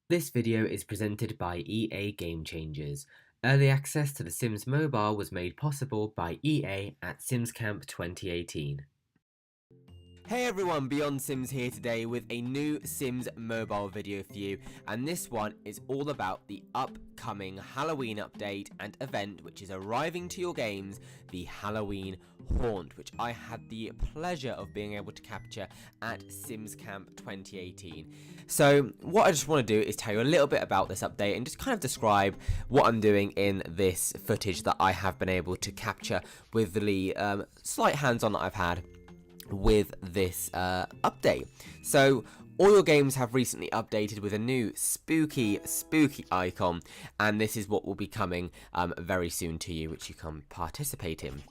This video is presented by EA GameChangers. Early access to The Sims Mobile was made possible by EA at SimsCamp 2018. Hey everyone, Beyond Sims here today with a new Sims Mobile video for you, and this one is all about the upcoming Halloween update and event which is arriving to your games, the Halloween Haunt, which I had the pleasure of being able to capture at SimsCamp 2018. So what I just want to do is tell you a little bit about this update and just kind of describe what I'm doing in this footage that I have been able to capture with the slight hands-on that I've had with this update. So all your games have recently updated with a new spooky icon, and this is what will be coming very soon to you, which you can participate in.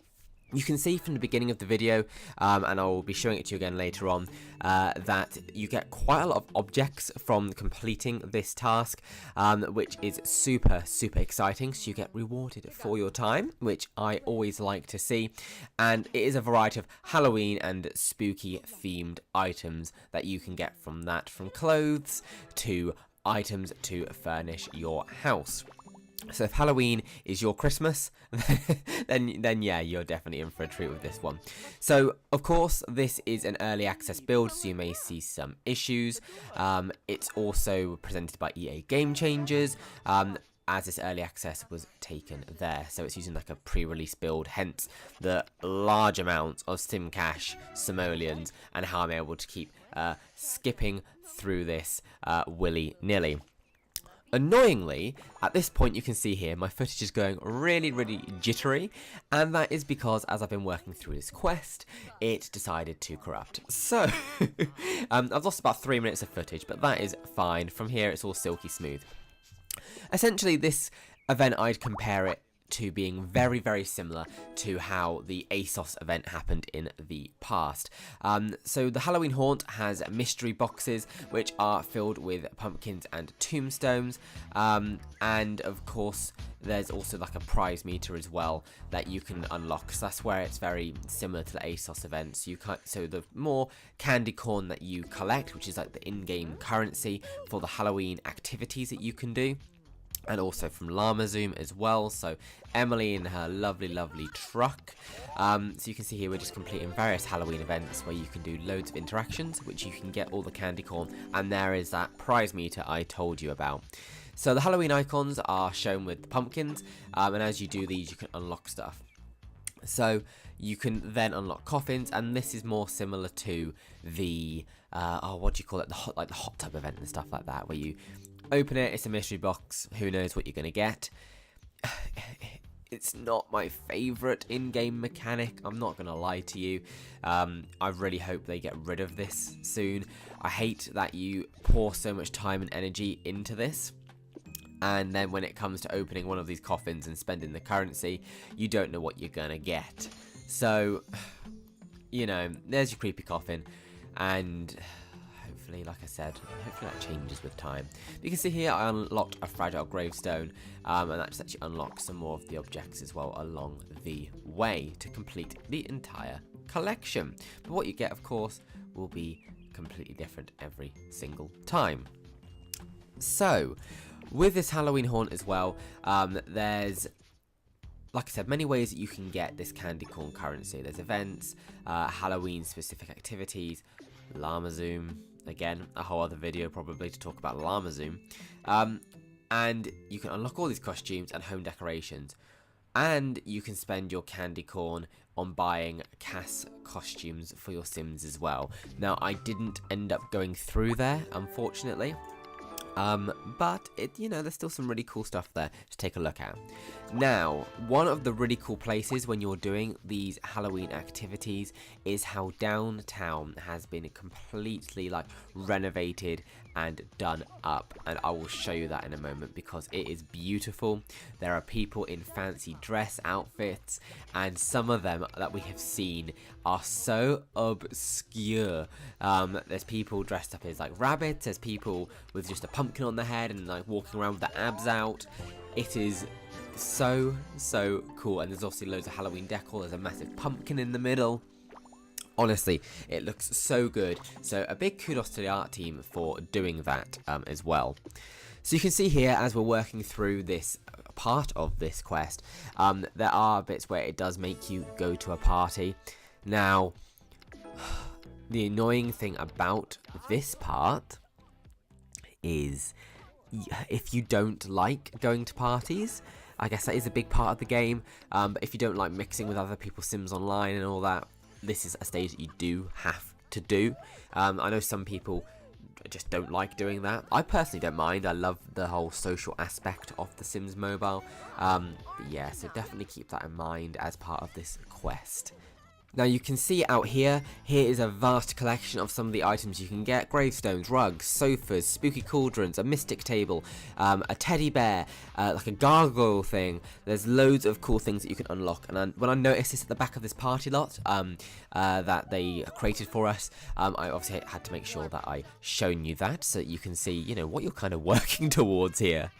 You can see from the beginning of the video, and I will be showing it to you again later on, that you get quite a lot of objects from completing this task, which is super exciting. So you get rewarded for your time, which I always like to see, and it is a variety of Halloween and spooky themed items that you can get from that, from clothes to items to furnish your house. So if Halloween is your Christmas, then yeah, you're definitely in for a treat with this one. So of course, this is an early access build, so you may see some issues. It's also presented by EA GameChangers, as this early access was taken there. So it's using like a pre-release build, hence the large amounts of sim cache, simoleons, and how I'm able to keep skipping through this willy-nilly. Annoyingly, at this point you can see here my footage is going really jittery, and that is because as I've been working through this quest, it decided to corrupt. So, I've lost about 3 minutes of footage, but that is fine. From here it's all silky smooth. Essentially, this event, I'd compare it to being very similar to how the ASOS event happened in the past. So the Halloween Haunt has mystery boxes which are filled with pumpkins and tombstones, and of course there's also like a prize meter as well that you can unlock. So that's where it's very similar to the ASOS event. So the more Candycorn that you collect, which is like the in-game currency for the Halloween activities that you can do, and also from Llama Zoom as well. So Emily in her lovely truck. So you can see here we're just completing various Halloween events where you can do loads of interactions, which you can get all the candy corn, and there is that prize meter I told you about. So the Halloween icons are shown with the pumpkins, and as you do these you can unlock stuff. So you can then unlock coffins, and this is more similar to the what do you call it, the hot tub event and stuff like that, where you open it, it's a mystery box, who knows what you're going to get. It's not my favourite in-game mechanic, I'm not going to lie to you. I really hope they get rid of this soon. I hate that you pour so much time and energy into this, and then when it comes to opening one of these coffins and spending the currency, you don't know what you're going to get. So, you know, there's your creepy coffin, and hopefully, like I said, hopefully that changes with time. You can see here I unlocked a fragile gravestone, and that just actually unlocks some more of the objects as well along the way to complete the entire collection. But what you get, of course, will be completely different every single time. So, with this Halloween Haunt as well, there's, like I said, many ways that you can get this candy corn currency. There's events, Halloween specific activities, Llama Zoom, again, a whole other video probably to talk about Llama Zoom, and you can unlock all these costumes and home decorations, and you can spend your candy corn on buying CAS costumes for your Sims as well. Now, I didn't end up going through there, unfortunately. But you know, there's still some really cool stuff there to take a look at. Now, one of the really cool places when you're doing these Halloween activities is how downtown has been completely like renovated and done up, and I will show you that in a moment because it is beautiful. There are people in fancy dress outfits, and some of them that we have seen are so obscure. There's people dressed up as like rabbits, there's people with just a pumpkin on their head and like walking around with their abs out. It is so cool, and there's obviously loads of Halloween decor. There's a massive pumpkin in the middle. Honestly, it looks so good. So a big kudos to the art team for doing that as well. So you can see here, as we're working through this part of this quest, there are bits where it does make you go to a party. Now, the annoying thing about this part is if you don't like going to parties, I guess that is a big part of the game, but if you don't like mixing with other people's Sims online and all that, this is a stage that you do have to do. I know some people just don't like doing that. I personally don't mind. I love the whole social aspect of the Sims Mobile. But yeah, so definitely keep that in mind as part of this quest. Now you can see out here is a vast collection of some of the items you can get: gravestones, rugs, sofas, spooky cauldrons, a mystic table, a teddy bear, like a gargoyle thing. There's loads of cool things that you can unlock, and when I noticed this at the back of this party lot that they created for us, I obviously had to make sure that I shown you that so that you can see, you know, what you're kind of working towards here.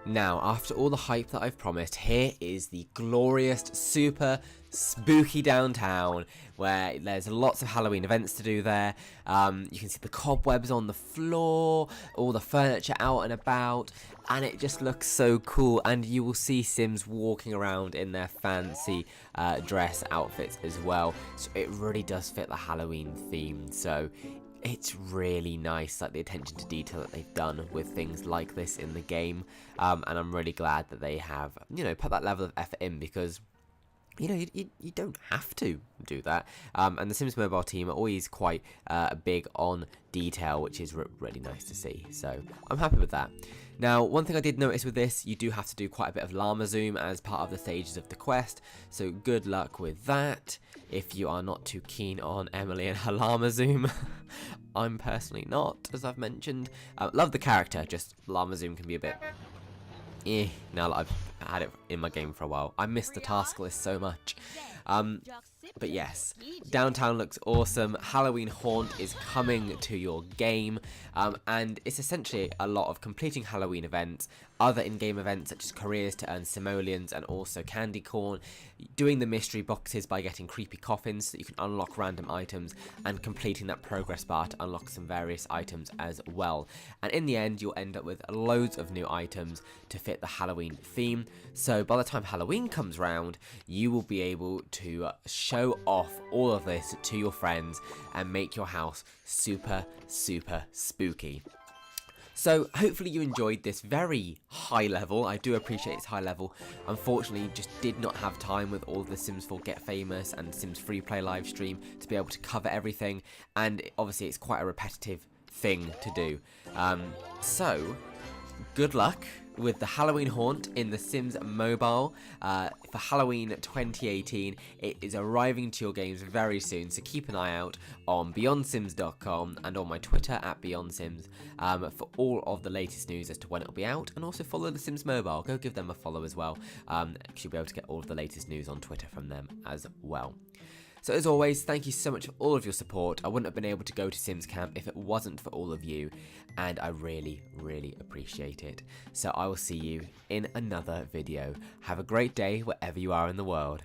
Now, after all the hype that I've promised, here is the glorious, super spooky downtown, where there's lots of Halloween events to do there. You can see the cobwebs on the floor, all the furniture out and about, and it just looks so cool. And you will see Sims walking around in their fancy dress outfits as well. So it really does fit the Halloween theme. So it's really nice, like the attention to detail that they've done with things like this in the game, and I'm really glad that they have, you know, put that level of effort in, because, you know, you don't have to do that, and the Sims Mobile team are always quite big on detail, which is really nice to see, so I'm happy with that. Now, one thing I did notice with this, you do have to do quite a bit of llama zoom as part of the stages of the quest, so good luck with that if you are not too keen on Emily and her llama zoom. I'm personally not, as I've mentioned. Love the character, just llama zoom can be a bit now that I've had it in my game for a while. I miss the task list so much. But yes, downtown looks awesome. Halloween Haunt is coming to your game, and it's essentially a lot of completing Halloween events, other in-game events such as careers to earn simoleons and also Candycorn, doing the mystery boxes by getting creepy coffins so that you can unlock random items, and completing that progress bar to unlock some various items as well. And in the end, you'll end up with loads of new items to fit the Halloween theme. So by the time Halloween comes round, you will be able to show off all of this to your friends and make your house super, super spooky. So hopefully you enjoyed this very high level. I do appreciate it's high level. Unfortunately, just did not have time with all of the Sims 4 Get Famous and Sims Free Play live stream to be able to cover everything. And obviously it's quite a repetitive thing to do. So good luck with the Halloween Haunt in the Sims Mobile for Halloween 2018. It is arriving to your games very soon, so keep an eye out on beyondsims.com and on my Twitter at beyondsims for all of the latest news as to when it'll be out, and also follow the Sims Mobile. Go give them a follow as well, because you'll be able to get all of the latest news on Twitter from them as well. So as always, thank you so much for all of your support. I wouldn't have been able to go to SimsCamp if it wasn't for all of you, and I really, really appreciate it. So I will see you in another video. Have a great day wherever you are in the world.